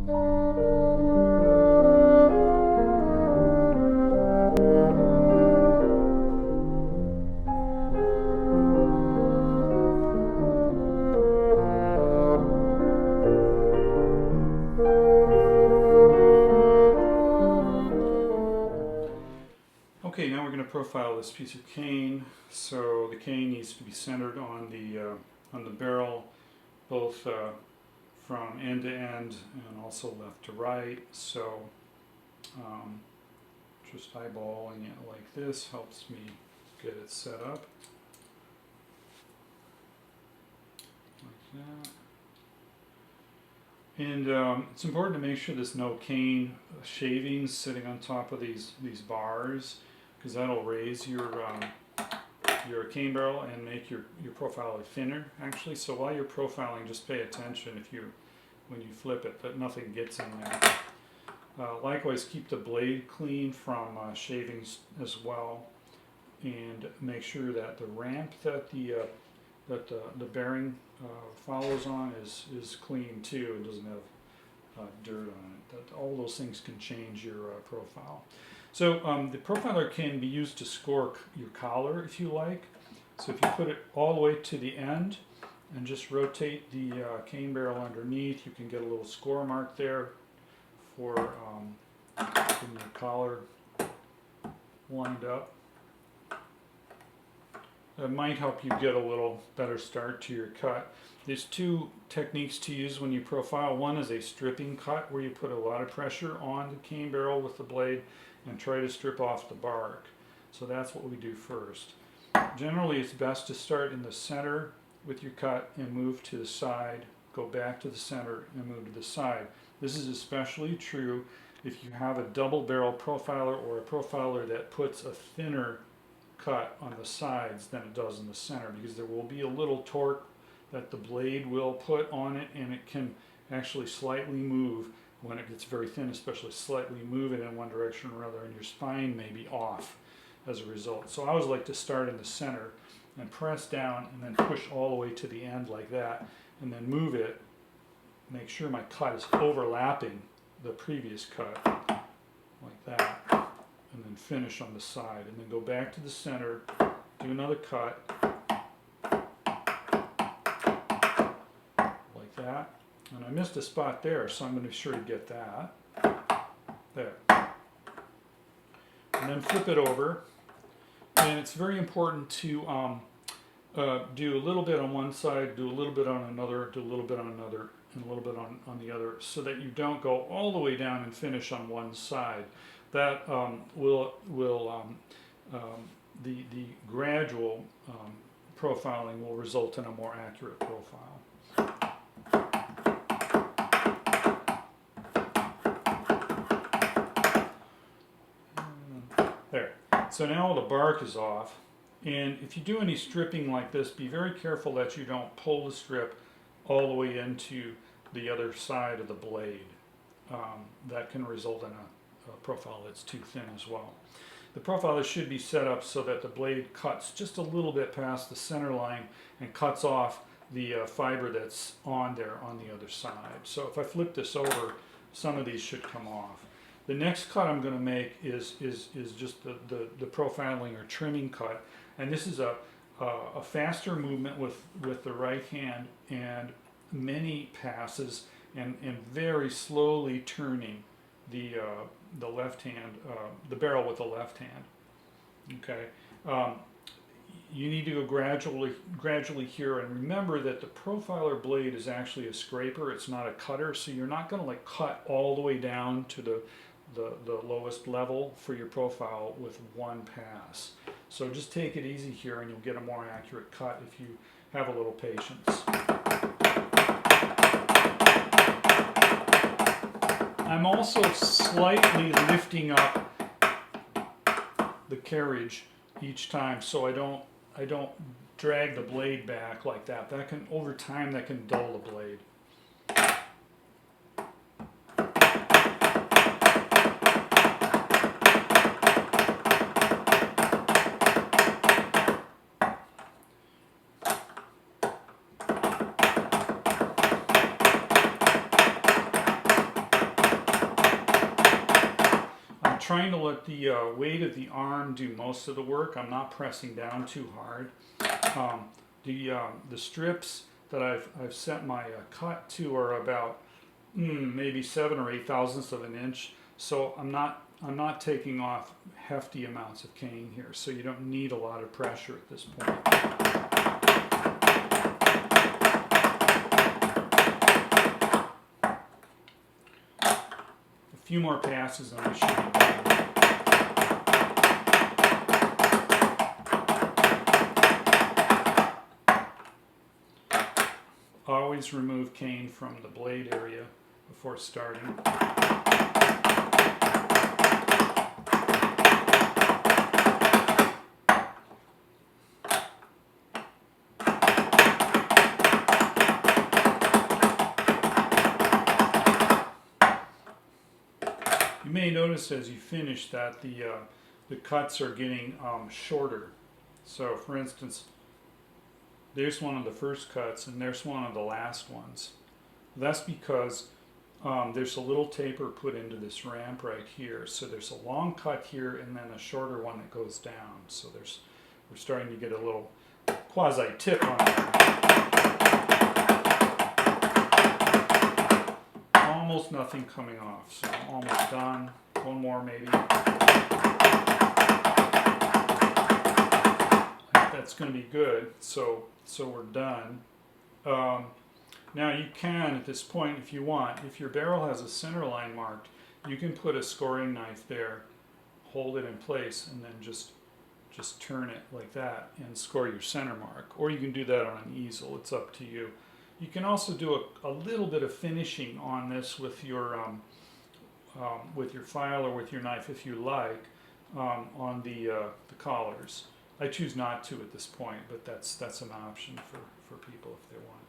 Okay, now we're going to profile this piece of cane. So the cane needs to be centered on the barrel, both from end to end and also left to right. So just eyeballing it like this helps me get it set up like that. And it's important to make sure there's no cane shavings sitting on top of these bars, because that'll raise your cane barrel and make your profile thinner actually. So while you're profiling, just pay attention when you flip it that nothing gets in there. Likewise, keep the blade clean from shavings as well, and make sure that the ramp that the bearing follows on is clean too and doesn't have dirt on it. All those things can change your profile. So the profiler can be used to score your collar if you like. So if you put it all the way to the end and just rotate the cane barrel underneath, you can get a little score mark there for getting your collar lined up. That might help you get a little better start to your cut. There's two techniques to use when you profile. One is a stripping cut, where you put a lot of pressure on the cane barrel with the blade and try to strip off the bark. So that's what we do first. Generally, it's best to start in the center with your cut and move to the side, go back to the center and move to the side. This is especially true if you have a double barrel profiler or a profiler that puts a thinner cut on the sides than it does in the center, because there will be a little torque that the blade will put on it, and it can actually slightly move when it gets very thin, especially slightly move it in one direction or another, and your spine may be off as a result. So I always like to start in the center and press down and then push all the way to the end like that, and then move it, make sure my cut is overlapping the previous cut like that, and then finish on the side, and then go back to the center, do another cut like that. And I missed a spot there, so I'm going to be sure to get that there, and then flip it over. And it's very important to do a little bit on one side, do a little bit on another, do a little bit on another, and a little bit on the other, so that you don't go all the way down and finish on one side. That the gradual profiling will result in a more accurate profile. There. So now the bark is off, and if you do any stripping like this, be very careful that you don't pull the strip all the way into the other side of the blade. That can result in a profile that's too thin as well. The profiler should be set up so that the blade cuts just a little bit past the center line and cuts off the fiber that's on there on the other side. So if I flip this over, some of these should come off. The next cut I'm going to make is just the profiling or trimming cut, and this is a faster movement with the right hand, and many passes, and very slowly turning the left hand, the barrel with the left hand. Okay, you need to go gradually here, and remember that the profiler blade is actually a scraper. It's not a cutter, so you're not going to like cut all the way down to the lowest level for your profile with one pass. So just take it easy here, and you'll get a more accurate cut if you have a little patience. I'm also slightly lifting up the carriage each time, so I don't drag the blade back like that. That can, over time, that can dull the blade. trying to let the weight of the arm do most of the work. I'm not pressing down too hard. The strips that I've set my cut to are about maybe 7 or 8 thousandths of an inch. So I'm not taking off hefty amounts of cane here. So you don't need a lot of pressure at this point. A few more passes and we should be done. Always remove cane from the blade area before starting. You may notice as you finish that the cuts are getting shorter. So for instance, there's one of the first cuts and there's one of the last ones. That's because there's a little taper put into this ramp right here. So there's a long cut here and then a shorter one that goes down. So we're starting to get a little quasi tip on it. Almost nothing coming off, so I'm almost done. One more maybe. That's going to be good, so we're done. Now you can, at this point, if you want, if your barrel has a center line marked, you can put a scoring knife there, hold it in place, and then just turn it like that and score your center mark. Or you can do that on an easel, it's up to you. You can also do a little bit of finishing on this with your file or with your knife if you like, on the collars. I choose not to at this point, but that's an option for people if they want.